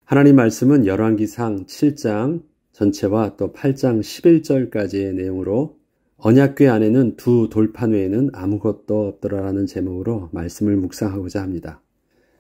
하나님 말씀은 열왕기상 7장 전체와 또 8장 11절까지의 내용으로 언약궤 안에는 두 돌판 외에는 아무것도 없더라라는 제목으로 말씀을 묵상하고자 합니다.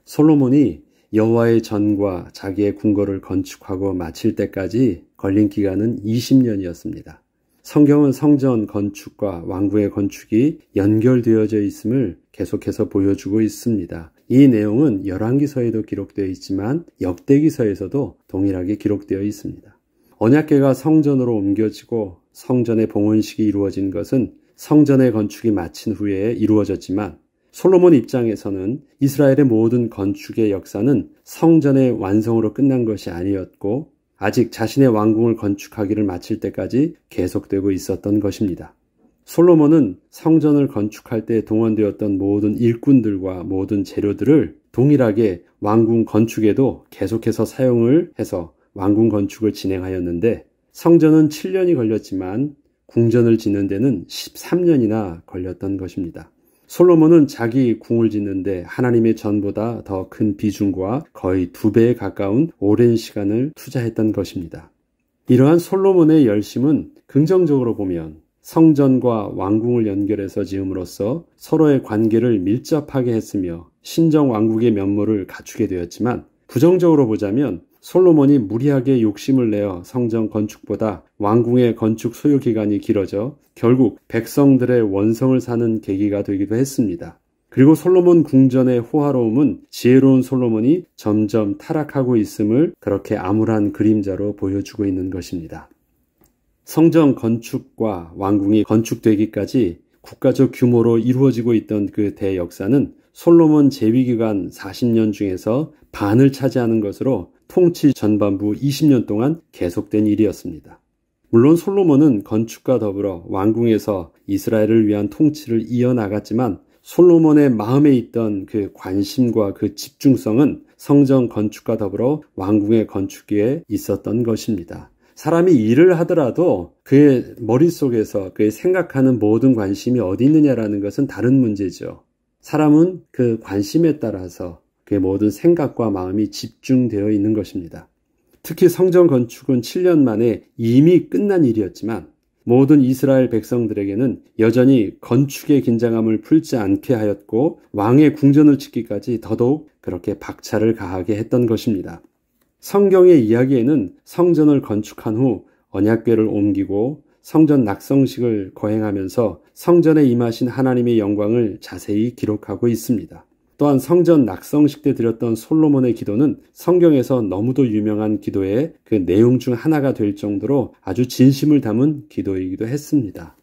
솔로몬이 여호와의 전과 자기의 궁궐을 건축하고 마칠 때까지 걸린 기간은 20년이었습니다. 성경은 성전 건축과 왕궁의 건축이 연결되어져 있음을 계속해서 보여주고 있습니다. 이 내용은 열왕기서에도 기록되어 있지만 역대기서에서도 동일하게 기록되어 있습니다. 언약궤가 성전으로 옮겨지고 성전의 봉헌식이 이루어진 것은 성전의 건축이 마친 후에 이루어졌지만 솔로몬 입장에서는 이스라엘의 모든 건축의 역사는 성전의 완성으로 끝난 것이 아니었고 아직 자신의 왕궁을 건축하기를 마칠 때까지 계속되고 있었던 것입니다. 솔로몬은 성전을 건축할 때 동원되었던 모든 일꾼들과 모든 재료들을 동일하게 왕궁 건축에도 계속해서 사용을 해서 왕궁 건축을 진행하였는데 성전은 7년이 걸렸지만 궁전을 짓는 데는 13년이나 걸렸던 것입니다. 솔로몬은 자기 궁을 짓는데 하나님의 전보다 더 큰 비중과 거의 2배에 가까운 오랜 시간을 투자했던 것입니다. 이러한 솔로몬의 열심은 긍정적으로 보면 성전과 왕궁을 연결해서 지음으로써 서로의 관계를 밀접하게 했으며 신정 왕국의 면모를 갖추게 되었지만 부정적으로 보자면 솔로몬이 무리하게 욕심을 내어 성전 건축보다 왕궁의 건축 소요 기간이 길어져 결국 백성들의 원성을 사는 계기가 되기도 했습니다. 그리고 솔로몬 궁전의 호화로움은 지혜로운 솔로몬이 점점 타락하고 있음을 그렇게 암울한 그림자로 보여주고 있는 것입니다. 성전 건축과 왕궁이 건축되기까지 국가적 규모로 이루어지고 있던 그 대역사는 솔로몬 재위기간 40년 중에서 반을 차지하는 것으로 통치 전반부 20년 동안 계속된 일이었습니다. 물론 솔로몬은 건축과 더불어 왕궁에서 이스라엘을 위한 통치를 이어나갔지만 솔로몬의 마음에 있던 그 관심과 그 집중성은 성전 건축과 더불어 왕궁의 건축에 있었던 것입니다. 사람이 일을 하더라도 그의 머릿속에서 그의 생각하는 모든 관심이 어디 있느냐라는 것은 다른 문제죠. 사람은 그 관심에 따라서 그의 모든 생각과 마음이 집중되어 있는 것입니다. 특히 성전 건축은 7년 만에 이미 끝난 일이었지만 모든 이스라엘 백성들에게는 여전히 건축의 긴장감을 풀지 않게 하였고 왕의 궁전을 짓기까지 더더욱 그렇게 박차를 가하게 했던 것입니다. 성경의 이야기에는 성전을 건축한 후 언약궤를 옮기고 성전 낙성식을 거행하면서 성전에 임하신 하나님의 영광을 자세히 기록하고 있습니다. 또한 성전 낙성식 때 드렸던 솔로몬의 기도는 성경에서 너무도 유명한 기도의 그 내용 중 하나가 될 정도로 아주 진심을 담은 기도이기도 했습니다.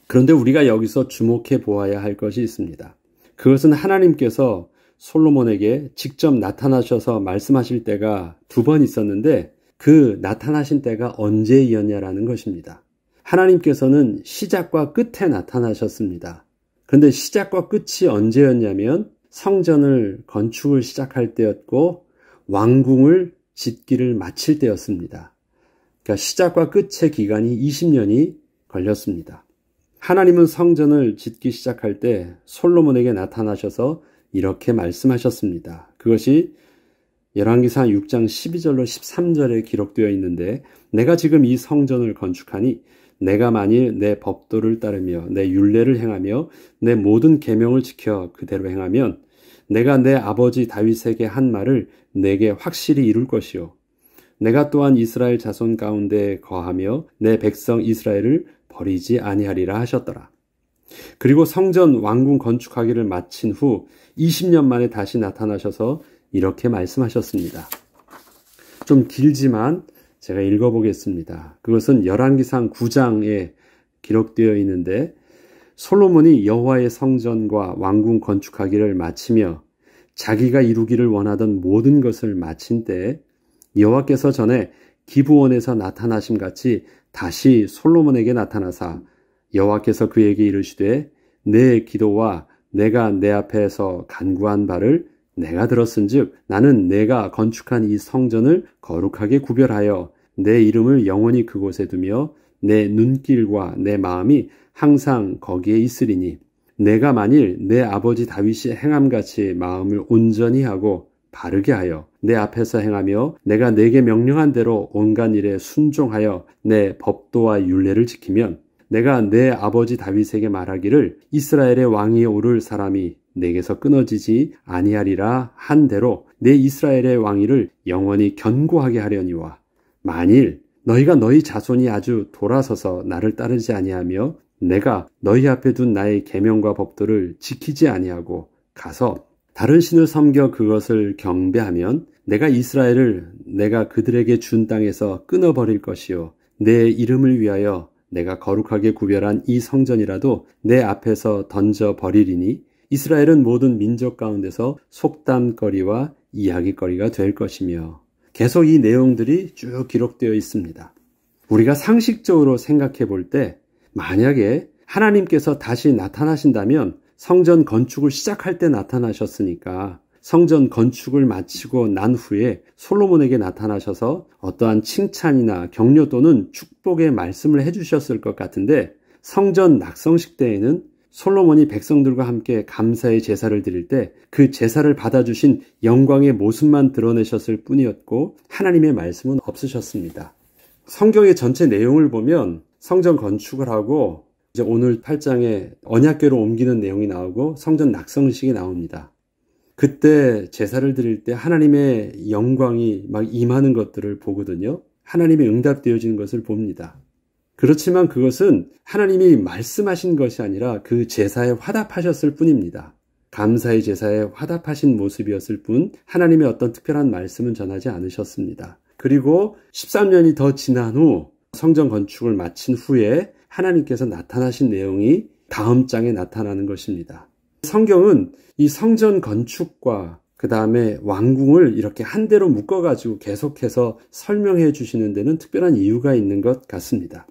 그런데 우리가 여기서 주목해 보아야 할 것이 있습니다. 그것은 하나님께서 솔로몬에게 직접 나타나셔서 말씀하실 때가 2번 있었는데 그 나타나신 때가 언제였냐라는 것입니다. 하나님께서는 시작과 끝에 나타나셨습니다. 그런데 시작과 끝이 언제였냐면 성전을 건축을 시작할 때였고 왕궁을 짓기를 마칠 때였습니다. 그러니까 시작과 끝의 기간이 20년이 걸렸습니다. 하나님은 성전을 짓기 시작할 때 솔로몬에게 나타나셔서 이렇게 말씀하셨습니다. 그것이 열왕기상 6장 12절로 13절에 기록되어 있는데 내가 지금 이 성전을 건축하니 내가 만일 내 법도를 따르며 내 율례를 행하며 내 모든 계명을 지켜 그대로 행하면 내가 내 아버지 다윗에게 한 말을 내게 확실히 이룰 것이요 내가 또한 이스라엘 자손 가운데 거하며 내 백성 이스라엘을 버리지 아니하리라 하셨더라. 그리고 성전 왕궁 건축하기를 마친 후 20년 만에 다시 나타나셔서 이렇게 말씀하셨습니다. 좀 길지만 제가 읽어보겠습니다. 그것은 열왕기상 9장에 기록되어 있는데 솔로몬이 여호와의 성전과 왕궁 건축하기를 마치며 자기가 이루기를 원하던 모든 것을 마친 때에 여호와께서 전에 기브온에서 나타나심 같이 다시 솔로몬에게 나타나사 여호와께서 그에게 이르시되 내 기도와 내가 내 앞에서 간구한 바를 내가 들었은즉 나는 내가 건축한 이 성전을 거룩하게 구별하여 내 이름을 영원히 그곳에 두며 내 눈길과 내 마음이 항상 거기에 있으리니 내가 만일 내 아버지 다윗이 행함같이 마음을 온전히 하고 바르게 하여 내 앞에서 행하며 내가 내게 명령한 대로 온갖 일에 순종하여 내 법도와 율례를 지키면 내가 내 아버지 다윗에게 말하기를 이스라엘의 왕위에 오를 사람이 내게서 끊어지지 아니하리라 한 대로 내 이스라엘의 왕위를 영원히 견고하게 하려니와 만일 너희가 너희 자손이 아주 돌아서서 나를 따르지 아니하며 내가 너희 앞에 둔 나의 계명과 법도를 지키지 아니하고 가서 다른 신을 섬겨 그것을 경배하면 내가 이스라엘을 내가 그들에게 준 땅에서 끊어버릴 것이요 내 이름을 위하여 내가 거룩하게 구별한 이 성전이라도 내 앞에서 던져버리리니 이스라엘은 모든 민족 가운데서 속담거리와 이야기거리가 될 것이며 계속 이 내용들이 쭉 기록되어 있습니다. 우리가 상식적으로 생각해 볼 때 만약에 하나님께서 다시 나타나신다면 성전 건축을 시작할 때 나타나셨으니까 성전 건축을 마치고 난 후에 솔로몬에게 나타나셔서 어떠한 칭찬이나 격려 또는 축복의 말씀을 해주셨을 것 같은데 성전 낙성식 때에는 솔로몬이 백성들과 함께 감사의 제사를 드릴 때 그 제사를 받아주신 영광의 모습만 드러내셨을 뿐이었고 하나님의 말씀은 없으셨습니다. 성경의 전체 내용을 보면 성전 건축을 하고 이제 오늘 8장에 언약궤로 옮기는 내용이 나오고 성전 낙성식이 나옵니다. 그때 제사를 드릴 때 하나님의 영광이 막 임하는 것들을 보거든요. 하나님의 응답되어지는 것을 봅니다. 그렇지만 그것은 하나님이 말씀하신 것이 아니라 그 제사에 화답하셨을 뿐입니다. 감사의 제사에 화답하신 모습이었을 뿐 하나님의 어떤 특별한 말씀은 전하지 않으셨습니다. 그리고 13년이 더 지난 후 성전 건축을 마친 후에 하나님께서 나타나신 내용이 다음 장에 나타나는 것입니다. 성경은 이 성전 건축과 그 다음에 왕궁을 이렇게 한 대로 묶어가지고 계속해서 설명해 주시는 데는 특별한 이유가 있는 것 같습니다.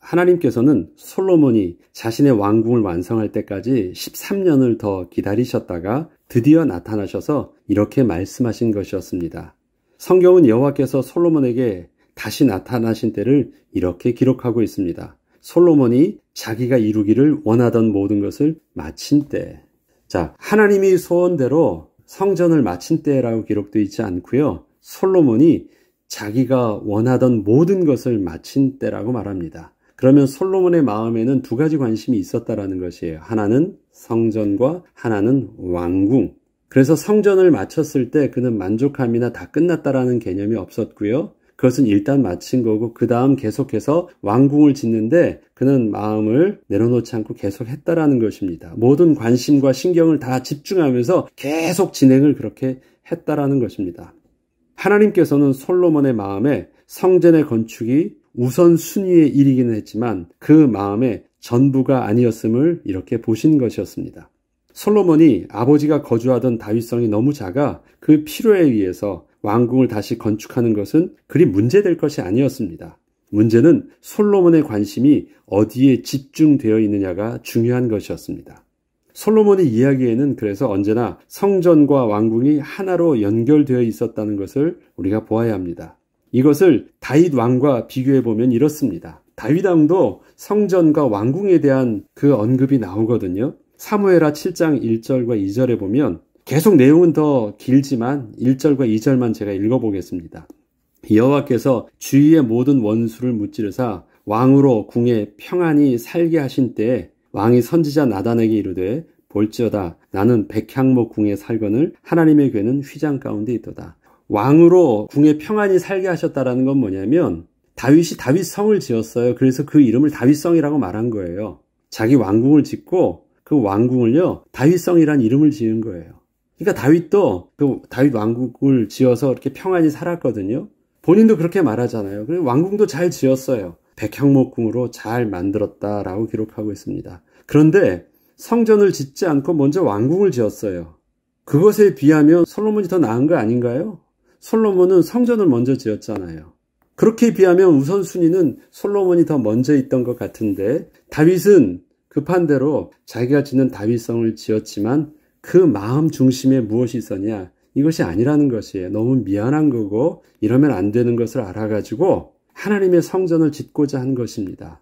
하나님께서는 솔로몬이 자신의 왕궁을 완성할 때까지 13년을 더 기다리셨다가 드디어 나타나셔서 이렇게 말씀하신 것이었습니다. 성경은 여호와께서 솔로몬에게 다시 나타나신 때를 이렇게 기록하고 있습니다. 솔로몬이 자기가 이루기를 원하던 모든 것을 마친 때. 자, 하나님이 소원대로 성전을 마친 때라고 기록되어 있지 않고요. 솔로몬이 자기가 원하던 모든 것을 마친 때라고 말합니다. 그러면 솔로몬의 마음에는 두 가지 관심이 있었다라는 것이에요. 하나는 성전과 하나는 왕궁. 그래서 성전을 마쳤을 때 그는 만족함이나 다 끝났다라는 개념이 없었고요. 그것은 일단 마친 거고 그 다음 계속해서 왕궁을 짓는데 그는 마음을 내려놓지 않고 계속 했다라는 것입니다. 모든 관심과 신경을 다 집중하면서 계속 진행을 그렇게 했다라는 것입니다. 하나님께서는 솔로몬의 마음에 성전의 건축이 우선순위의 일이기는 했지만 그 마음에 전부가 아니었음을 이렇게 보신 것이었습니다. 솔로몬이 아버지가 거주하던 다윗성이 너무 작아 그 필요에 의해서 왕궁을 다시 건축하는 것은 그리 문제될 것이 아니었습니다. 문제는 솔로몬의 관심이 어디에 집중되어 있느냐가 중요한 것이었습니다. 솔로몬의 이야기에는 그래서 언제나 성전과 왕궁이 하나로 연결되어 있었다는 것을 우리가 보아야 합니다. 이것을 다윗 왕과 비교해 보면 이렇습니다. 다윗 왕도 성전과 왕궁에 대한 그 언급이 나오거든요. 사무엘하 7장 1절과 2절에 보면 계속 내용은 더 길지만 1절과 2절만 제가 읽어보겠습니다. 여호와께서 주위의 모든 원수를 무찌르사 왕으로 궁에 평안히 살게 하신 때에 왕이 선지자 나단에게 이르되 볼지어다 나는 백향목 궁에 살거늘 하나님의 궤는 휘장 가운데 있도다. 왕으로 궁에 평안히 살게 하셨다라는 건 뭐냐면 다윗이 다윗성을 지었어요. 그래서 그 이름을 다윗성이라고 말한 거예요. 자기 왕궁을 짓고 그 왕궁을요 다윗성이라는 이름을 지은 거예요. 그러니까 다윗도 그 다윗 왕국을 지어서 이렇게 평안히 살았거든요. 본인도 그렇게 말하잖아요. 그리고 왕궁도 잘 지었어요. 백향목궁으로 잘 만들었다라고 기록하고 있습니다. 그런데 성전을 짓지 않고 먼저 왕궁을 지었어요. 그것에 비하면 솔로몬이 더 나은 거 아닌가요? 솔로몬은 성전을 먼저 지었잖아요. 그렇게 비하면 우선순위는 솔로몬이 더 먼저 있던 것 같은데 다윗은 급한 대로 자기가 짓는 다윗성을 지었지만 그 마음 중심에 무엇이 있었냐? 이것이 아니라는 것이에요. 너무 미안한 거고 이러면 안 되는 것을 알아가지고 하나님의 성전을 짓고자 한 것입니다.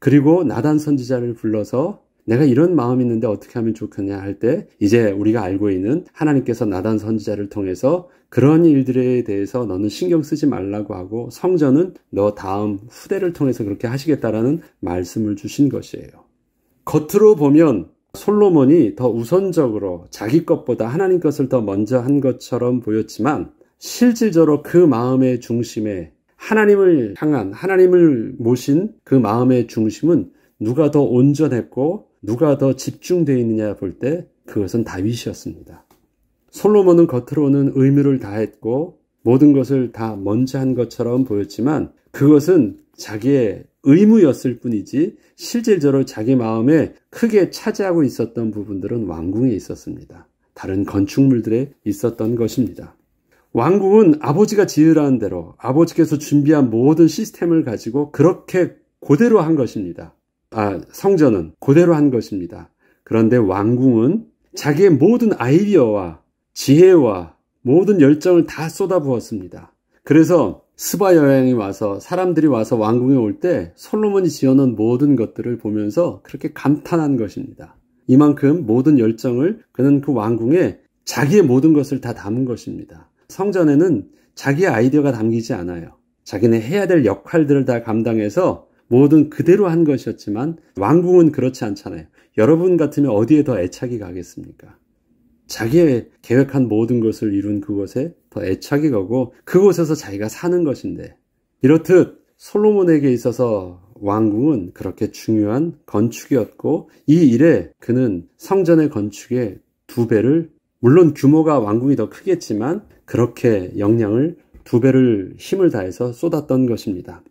그리고 나단 선지자를 불러서 내가 이런 마음이 있는데 어떻게 하면 좋겠냐 할 때 이제 우리가 알고 있는 하나님께서 나단 선지자를 통해서 그런 일들에 대해서 너는 신경 쓰지 말라고 하고 성전은 너 다음 후대를 통해서 그렇게 하시겠다라는 말씀을 주신 것이에요. 겉으로 보면 솔로몬이 더 우선적으로 자기 것보다 하나님 것을 더 먼저 한 것처럼 보였지만 실질적으로 그 마음의 중심에 하나님을 향한 하나님을 모신 그 마음의 중심은 누가 더 온전했고 누가 더 집중되어 있느냐 볼 때 그것은 다윗이었습니다. 솔로몬은 겉으로는 의무를 다했고 모든 것을 다 먼저 한 것처럼 보였지만 그것은 자기의 의무였을 뿐이지 실질적으로 자기 마음에 크게 차지하고 있었던 부분들은 왕궁에 있었습니다. 다른 건축물들에 있었던 것입니다. 왕궁은 아버지가 지으라는 대로 아버지께서 준비한 모든 시스템을 가지고 그렇게 그대로 한 것입니다. 성전은 그대로 한 것입니다. 그런데 왕궁은 자기의 모든 아이디어와 지혜와 모든 열정을 다 쏟아부었습니다. 그래서 스바 여행이 와서 사람들이 와서 왕궁에 올 때 솔로몬이 지어놓은 모든 것들을 보면서 그렇게 감탄한 것입니다. 이만큼 모든 열정을 그는 그 왕궁에 자기의 모든 것을 다 담은 것입니다. 성전에는 자기의 아이디어가 담기지 않아요. 자기는 해야 될 역할들을 다 감당해서 모든 그대로 한 것이었지만 왕궁은 그렇지 않잖아요. 여러분 같으면 어디에 더 애착이 가겠습니까? 자기의 계획한 모든 것을 이룬 그곳에 더 애착이 가고 그곳에서 자기가 사는 것인데 이렇듯 솔로몬에게 있어서 왕궁은 그렇게 중요한 건축이었고 이 일에 그는 성전의 건축의 2배를 물론 규모가 왕궁이 더 크겠지만 그렇게 역량을 2배를 힘을 다해서 쏟았던 것입니다.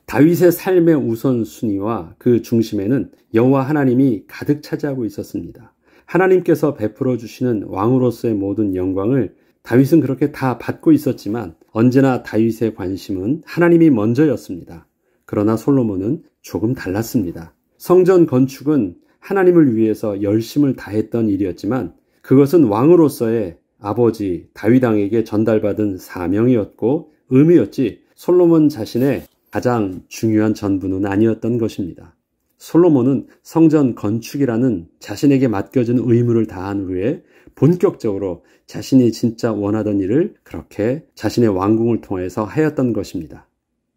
다윗의 삶의 우선순위와 그 중심에는 여호와 하나님이 가득 차지하고 있었습니다. 하나님께서 베풀어 주시는 왕으로서의 모든 영광을 다윗은 그렇게 다 받고 있었지만 언제나 다윗의 관심은 하나님이 먼저였습니다. 그러나 솔로몬은 조금 달랐습니다. 성전 건축은 하나님을 위해서 열심을 다했던 일이었지만 그것은 왕으로서의 아버지 다윗 왕에게 전달받은 사명이었고 의무였지 솔로몬 자신의 가장 중요한 전부는 아니었던 것입니다. 솔로몬은 성전 건축이라는 자신에게 맡겨진 의무를 다한 후에 본격적으로 자신이 진짜 원하던 일을 그렇게 자신의 왕궁을 통해서 하였던 것입니다.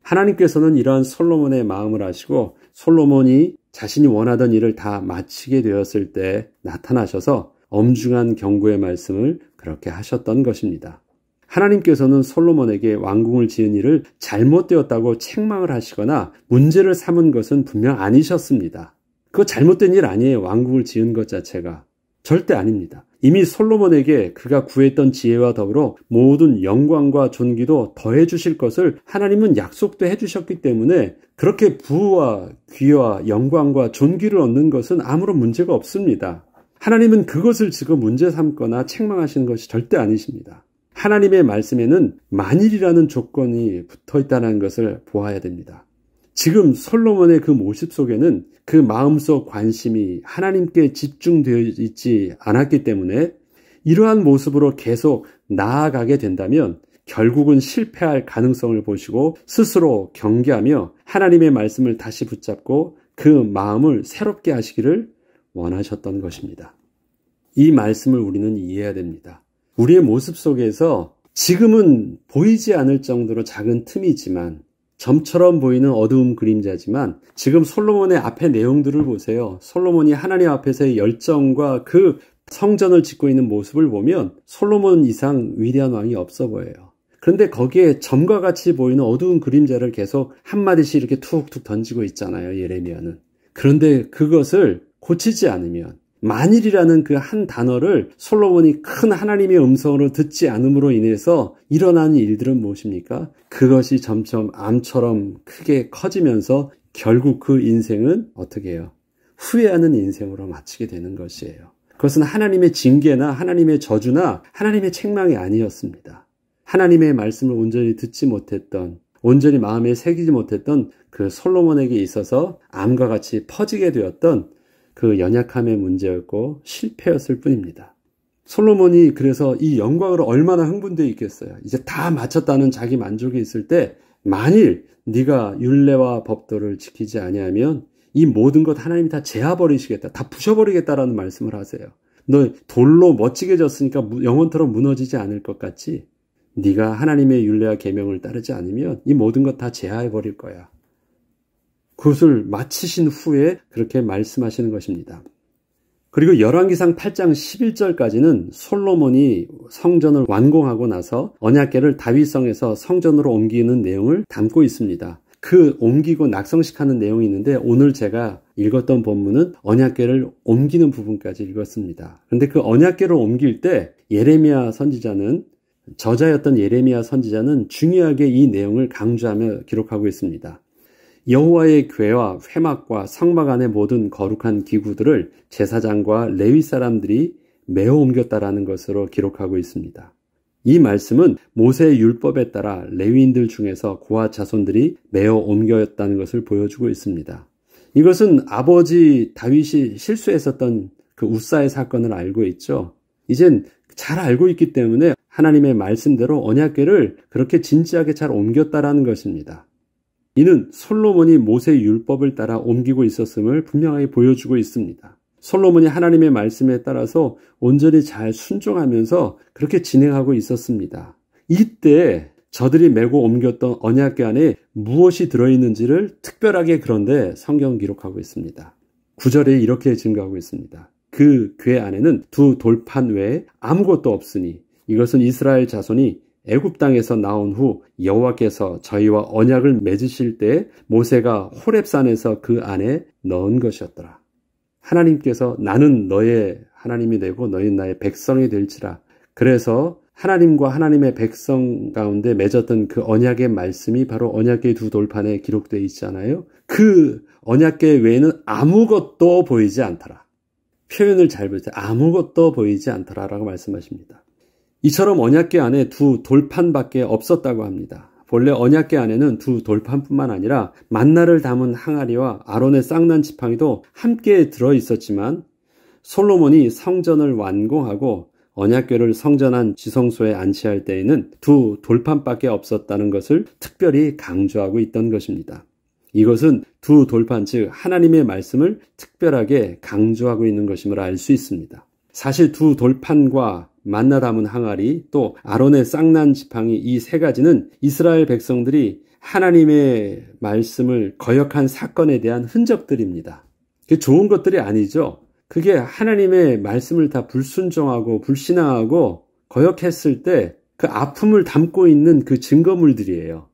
하나님께서는 이러한 솔로몬의 마음을 아시고 솔로몬이 자신이 원하던 일을 다 마치게 되었을 때 나타나셔서 엄중한 경고의 말씀을 그렇게 하셨던 것입니다. 하나님께서는 솔로몬에게 왕궁을 지은 일을 잘못되었다고 책망을 하시거나 문제를 삼은 것은 분명 아니셨습니다. 그거 잘못된 일 아니에요. 왕궁을 지은 것 자체가. 절대 아닙니다. 이미 솔로몬에게 그가 구했던 지혜와 더불어 모든 영광과 존귀도 더해 주실 것을 하나님은 약속도 해 주셨기 때문에 그렇게 부와 귀와 영광과 존귀를 얻는 것은 아무런 문제가 없습니다. 하나님은 그것을 지금 문제 삼거나 책망하시는 것이 절대 아니십니다. 하나님의 말씀에는 만일이라는 조건이 붙어 있다는 것을 보아야 됩니다. 지금 솔로몬의 그 모습 속에는 그 마음속 관심이 하나님께 집중되어 있지 않았기 때문에 이러한 모습으로 계속 나아가게 된다면 결국은 실패할 가능성을 보시고 스스로 경계하며 하나님의 말씀을 다시 붙잡고 그 마음을 새롭게 하시기를 원하셨던 것입니다. 이 말씀을 우리는 이해해야 됩니다. 우리의 모습 속에서 지금은 보이지 않을 정도로 작은 틈이지만 점처럼 보이는 어두움 그림자지만 지금 솔로몬의 앞의 내용들을 보세요. 솔로몬이 하나님 앞에서의 열정과 그 성전을 짓고 있는 모습을 보면 솔로몬 이상 위대한 왕이 없어 보여요. 그런데 거기에 점과 같이 보이는 어두운 그림자를 계속 한마디씩 이렇게 툭툭 던지고 있잖아요. 예레미야는. 그런데 그것을 고치지 않으면 만일이라는 그 한 단어를 솔로몬이 큰 하나님의 음성으로 듣지 않음으로 인해서 일어나는 일들은 무엇입니까? 그것이 점점 암처럼 크게 커지면서 결국 그 인생은 어떻게 해요? 후회하는 인생으로 마치게 되는 것이에요. 그것은 하나님의 징계나 하나님의 저주나 하나님의 책망이 아니었습니다. 하나님의 말씀을 온전히 듣지 못했던, 온전히 마음에 새기지 못했던 그 솔로몬에게 있어서 암과 같이 퍼지게 되었던 그 연약함의 문제였고 실패였을 뿐입니다. 솔로몬이 그래서 이 영광으로 얼마나 흥분되어 있겠어요. 이제 다 마쳤다는 자기 만족이 있을 때 만일 네가 율례와 법도를 지키지 아니하면 이 모든 것 하나님이 다 제어버리시겠다, 다 부셔버리겠다라는 말씀을 하세요. 너 돌로 멋지게 졌으니까 영원토록 무너지지 않을 것 같지? 네가 하나님의 율례와 계명을 따르지 않으면 이 모든 것 다 제하해버릴 거야. 그것을 마치신 후에 그렇게 말씀하시는 것입니다. 그리고 열왕기상 8장 11절까지는 솔로몬이 성전을 완공하고 나서 언약궤를 다윗성에서 성전으로 옮기는 내용을 담고 있습니다. 그 옮기고 낙성식하는 내용이 있는데 오늘 제가 읽었던 본문은 언약궤를 옮기는 부분까지 읽었습니다. 그런데 그 언약궤를 옮길 때 예레미야 선지자는, 저자였던 예레미야 선지자는 중요하게 이 내용을 강조하며 기록하고 있습니다. 여호와의 궤와 회막과 성막 안의 모든 거룩한 기구들을 제사장과 레위 사람들이 메어 옮겼다라는 것으로 기록하고 있습니다. 이 말씀은 모세의 율법에 따라 레위인들 중에서 고핫 자손들이 메어 옮겼다는 것을 보여주고 있습니다. 이것은 아버지 다윗이 실수했었던 그 우사의 사건을 알고 있죠. 이젠 잘 알고 있기 때문에 하나님의 말씀대로 언약궤를 그렇게 진지하게 잘 옮겼다라는 것입니다. 이는 솔로몬이 모세의 율법을 따라 옮기고 있었음을 분명하게 보여주고 있습니다. 솔로몬이 하나님의 말씀에 따라서 온전히 잘 순종하면서 그렇게 진행하고 있었습니다. 이때 저들이 메고 옮겼던 언약궤 안에 무엇이 들어있는지를 특별하게 그런데 성경 기록하고 있습니다. 9절에 이렇게 증거하고 있습니다. 그 궤 안에는 두 돌판 외에 아무것도 없으니 이것은 이스라엘 자손이 애굽 땅에서 나온 후 여호와께서 저희와 언약을 맺으실 때 모세가 호렙산에서 그 안에 넣은 것이었더라. 하나님께서 나는 너의 하나님이 되고 너희는 나의 백성이 될지라. 그래서 하나님과 하나님의 백성 가운데 맺었던 그 언약의 말씀이 바로 언약궤 두 돌판에 기록되어 있잖아요. 그 언약궤 외에는 아무것도 보이지 않더라. 표현을 잘 보세요. 아무것도 보이지 않더라라고 말씀하십니다. 이처럼 언약궤 안에 두 돌판밖에 없었다고 합니다. 본래 언약궤 안에는 두 돌판뿐만 아니라 만나를 담은 항아리와 아론의 쌍난 지팡이도 함께 들어있었지만 솔로몬이 성전을 완공하고 언약궤를 성전 안 지성소에 안치할 때에는 두 돌판밖에 없었다는 것을 특별히 강조하고 있던 것입니다. 이것은 두 돌판, 즉 하나님의 말씀을 특별하게 강조하고 있는 것임을 알 수 있습니다. 사실 두 돌판과 만나 담은 항아리, 또 아론의 쌍난 지팡이, 이 세 가지는 이스라엘 백성들이 하나님의 말씀을 거역한 사건에 대한 흔적들입니다. 그게 좋은 것들이 아니죠. 그게 하나님의 말씀을 다 불순종하고 불신앙하고 거역했을 때 그 아픔을 담고 있는 그 증거물들이에요.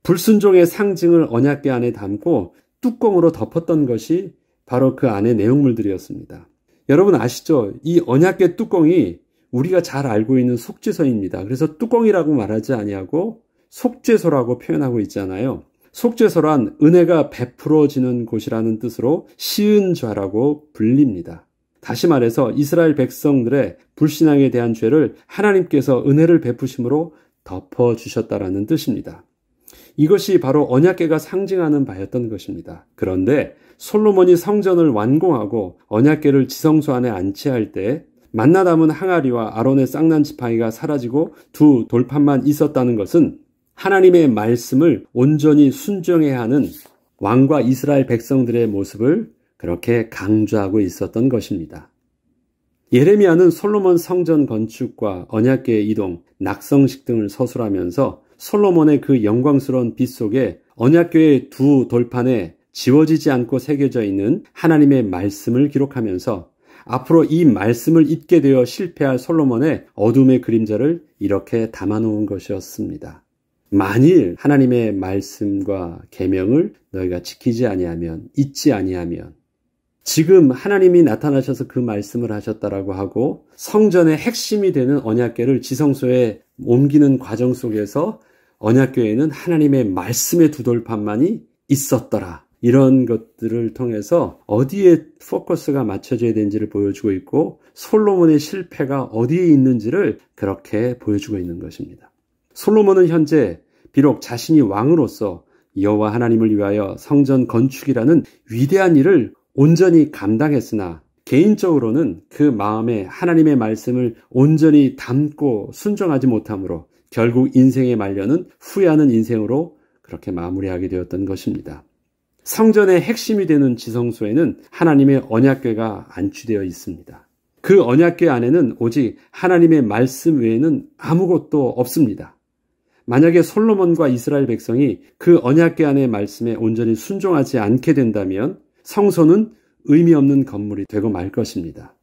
불순종의 상징을 언약궤 안에 담고 뚜껑으로 덮었던 것이 바로 그 안의 내용물들이었습니다. 여러분 아시죠? 이 언약궤 뚜껑이 우리가 잘 알고 있는 속죄소입니다. 그래서 뚜껑이라고 말하지 아니하고 속죄소라고 표현하고 있잖아요. 속죄소란 은혜가 베풀어지는 곳이라는 뜻으로 시은좌라고 불립니다. 다시 말해서 이스라엘 백성들의 불신앙에 대한 죄를 하나님께서 은혜를 베푸심으로 덮어주셨다라는 뜻입니다. 이것이 바로 언약궤가 상징하는 바였던 것입니다. 그런데 솔로몬이 성전을 완공하고 언약궤를 지성소 안에 안치할 때 만나 담은 항아리와 아론의 쌍난 지팡이가 사라지고 두 돌판만 있었다는 것은 하나님의 말씀을 온전히 순종해야 하는 왕과 이스라엘 백성들의 모습을 그렇게 강조하고 있었던 것입니다. 예레미야는 솔로몬 성전 건축과 언약궤의 이동, 낙성식 등을 서술하면서 솔로몬의 그 영광스러운 빛 속에 언약궤의 두 돌판에 지워지지 않고 새겨져 있는 하나님의 말씀을 기록하면서 앞으로 이 말씀을 잊게 되어 실패할 솔로몬의 어둠의 그림자를 이렇게 담아놓은 것이었습니다. 만일 하나님의 말씀과 계명을 너희가 지키지 아니하면, 잊지 아니하면, 지금 하나님이 나타나셔서 그 말씀을 하셨다라고 하고 성전의 핵심이 되는 언약궤를 지성소에 옮기는 과정 속에서 언약궤에는 하나님의 말씀의 두 돌판만이 있었더라. 이런 것들을 통해서 어디에 포커스가 맞춰져야 되는지를 보여주고 있고 솔로몬의 실패가 어디에 있는지를 그렇게 보여주고 있는 것입니다. 솔로몬은 현재 비록 자신이 왕으로서 여호와 하나님을 위하여 성전 건축이라는 위대한 일을 온전히 감당했으나 개인적으로는 그 마음에 하나님의 말씀을 온전히 담고 순종하지 못함으로 결국 인생의 말년은 후회하는 인생으로 그렇게 마무리하게 되었던 것입니다. 성전의 핵심이 되는 지성소에는 하나님의 언약궤가 안치되어 있습니다. 그 언약궤 안에는 오직 하나님의 말씀 외에는 아무것도 없습니다. 만약에 솔로몬과 이스라엘 백성이 그 언약궤 안의 말씀에 온전히 순종하지 않게 된다면 성소는 의미 없는 건물이 되고 말 것입니다.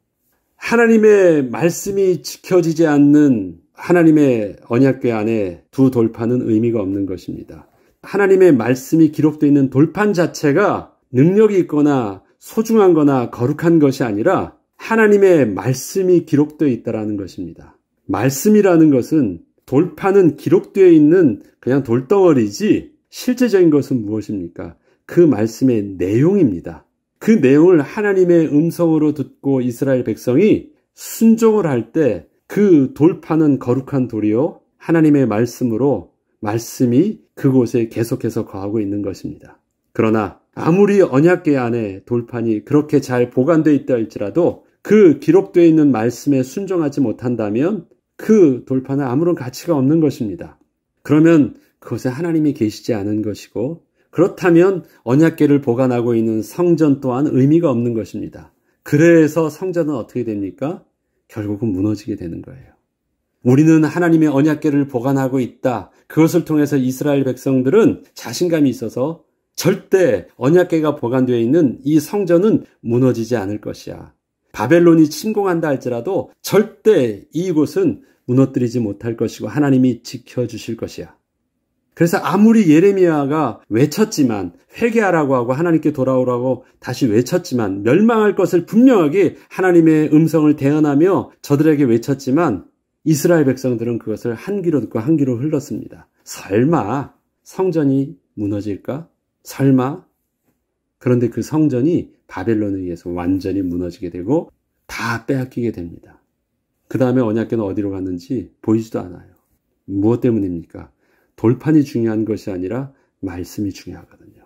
하나님의 말씀이 지켜지지 않는 하나님의 언약궤 안에 두 돌판은 의미가 없는 것입니다. 하나님의 말씀이 기록되어 있는 돌판 자체가 능력이 있거나 소중한 거나 거룩한 것이 아니라 하나님의 말씀이 기록되어 있다는 것입니다. 말씀이라는 것은 돌판은 기록되어 있는 그냥 돌덩어리지 실제적인 것은 무엇입니까? 그 말씀의 내용입니다. 그 내용을 하나님의 음성으로 듣고 이스라엘 백성이 순종을 할 때 그 돌판은 거룩한 돌이요 하나님의 말씀으로 말씀이 그곳에 계속해서 거하고 있는 것입니다. 그러나 아무리 언약궤 안에 돌판이 그렇게 잘 보관되어 있다 할지라도 그 기록되어 있는 말씀에 순종하지 못한다면 그 돌판은 아무런 가치가 없는 것입니다. 그러면 그것에 하나님이 계시지 않은 것이고 그렇다면 언약궤를 보관하고 있는 성전 또한 의미가 없는 것입니다. 그래서 성전은 어떻게 됩니까? 결국은 무너지게 되는 거예요. 우리는 하나님의 언약궤를 보관하고 있다. 그것을 통해서 이스라엘 백성들은 자신감이 있어서 절대 언약궤가 보관되어 있는 이 성전은 무너지지 않을 것이야. 바벨론이 침공한다 할지라도 절대 이곳은 무너뜨리지 못할 것이고 하나님이 지켜주실 것이야. 그래서 아무리 예레미야가 외쳤지만 회개하라고 하고 하나님께 돌아오라고 다시 외쳤지만 멸망할 것을 분명하게 하나님의 음성을 대언하며 저들에게 외쳤지만 이스라엘 백성들은 그것을 한 귀로 듣고 한 귀로 흘렀습니다. 설마 성전이 무너질까? 설마? 그런데 그 성전이 바벨론에 의해서 완전히 무너지게 되고 다 빼앗기게 됩니다. 그 다음에 언약궤는 어디로 갔는지 보이지도 않아요. 무엇 때문입니까? 돌판이 중요한 것이 아니라 말씀이 중요하거든요.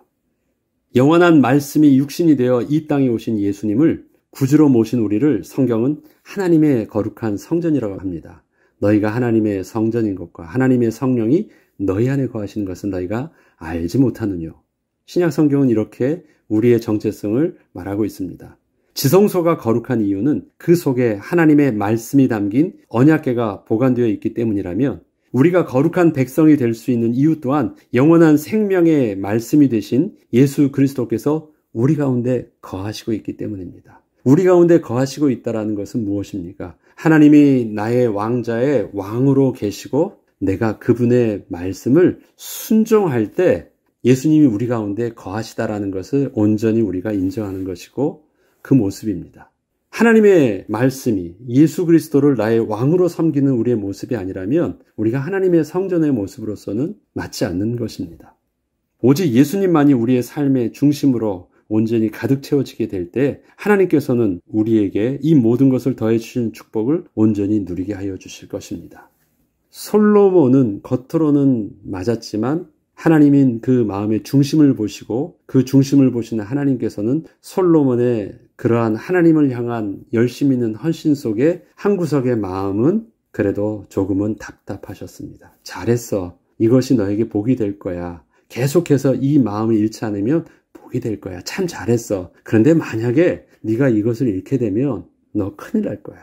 영원한 말씀이 육신이 되어 이 땅에 오신 예수님을 구주로 모신 우리를 성경은 하나님의 거룩한 성전이라고 합니다. 너희가 하나님의 성전인 것과 하나님의 성령이 너희 안에 거하시는 것은 너희가 알지 못하느뇨. 신약 성경은 이렇게 우리의 정체성을 말하고 있습니다. 지성소가 거룩한 이유는 그 속에 하나님의 말씀이 담긴 언약궤가 보관되어 있기 때문이라면 우리가 거룩한 백성이 될 수 있는 이유 또한 영원한 생명의 말씀이 되신 예수 그리스도께서 우리 가운데 거하시고 있기 때문입니다. 우리 가운데 거하시고 있다는 것은 무엇입니까? 하나님이 나의 왕자의 왕으로 계시고 내가 그분의 말씀을 순종할 때 예수님이 우리 가운데 거하시다라는 것을 온전히 우리가 인정하는 것이고 그 모습입니다. 하나님의 말씀이 예수 그리스도를 나의 왕으로 섬기는 우리의 모습이 아니라면 우리가 하나님의 성전의 모습으로서는 맞지 않는 것입니다. 오직 예수님만이 우리의 삶의 중심으로 온전히 가득 채워지게 될 때 하나님께서는 우리에게 이 모든 것을 더해 주신 축복을 온전히 누리게 하여 주실 것입니다. 솔로몬은 겉으로는 맞았지만 하나님인 그 마음의 중심을 보시고 그 중심을 보시는 하나님께서는 솔로몬의 그러한 하나님을 향한 열심 있는 헌신 속에 한 구석의 마음은 그래도 조금은 답답하셨습니다. 잘했어. 이것이 너에게 복이 될 거야. 계속해서 이 마음을 잃지 않으면 복이 될 거야. 참 잘했어. 그런데 만약에 네가 이것을 잃게 되면 너 큰일 날 거야.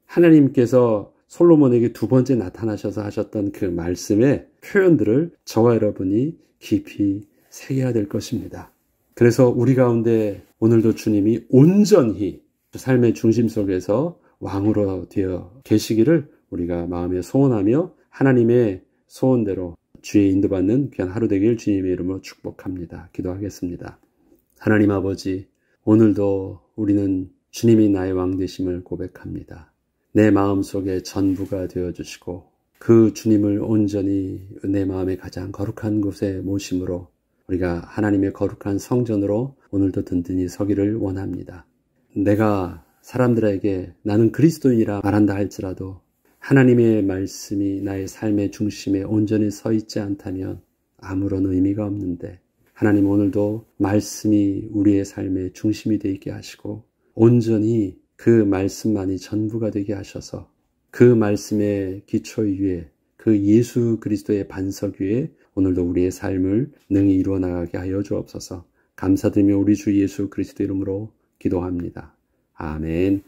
하나님께서 솔로몬에게 두 번째 나타나셔서 하셨던 그 말씀의 표현들을 저와 여러분이 깊이 새겨야 될 것입니다. 그래서 우리 가운데 오늘도 주님이 온전히 삶의 중심 속에서 왕으로 되어 계시기를 우리가 마음에 소원하며 하나님의 소원대로 주의 인도받는 귀한 하루 되길 주님의 이름으로 축복합니다. 기도하겠습니다. 하나님 아버지, 오늘도 우리는 주님이 나의 왕 되심을 고백합니다. 내 마음속에 전부가 되어주시고 그 주님을 온전히 내 마음의 가장 거룩한 곳에 모심으로 우리가 하나님의 거룩한 성전으로 오늘도 든든히 서기를 원합니다. 내가 사람들에게 나는 그리스도인이라 말한다 할지라도 하나님의 말씀이 나의 삶의 중심에 온전히 서 있지 않다면 아무런 의미가 없는데 하나님 오늘도 말씀이 우리의 삶의 중심이 되게 있게 하시고 온전히 그 말씀만이 전부가 되게 하셔서 그 말씀의 기초 위에 그 예수 그리스도의 반석 위에 오늘도 우리의 삶을 능히 이루어 나가게 하여 주옵소서. 감사드리며 우리 주 예수 그리스도 이름으로 기도합니다. 아멘.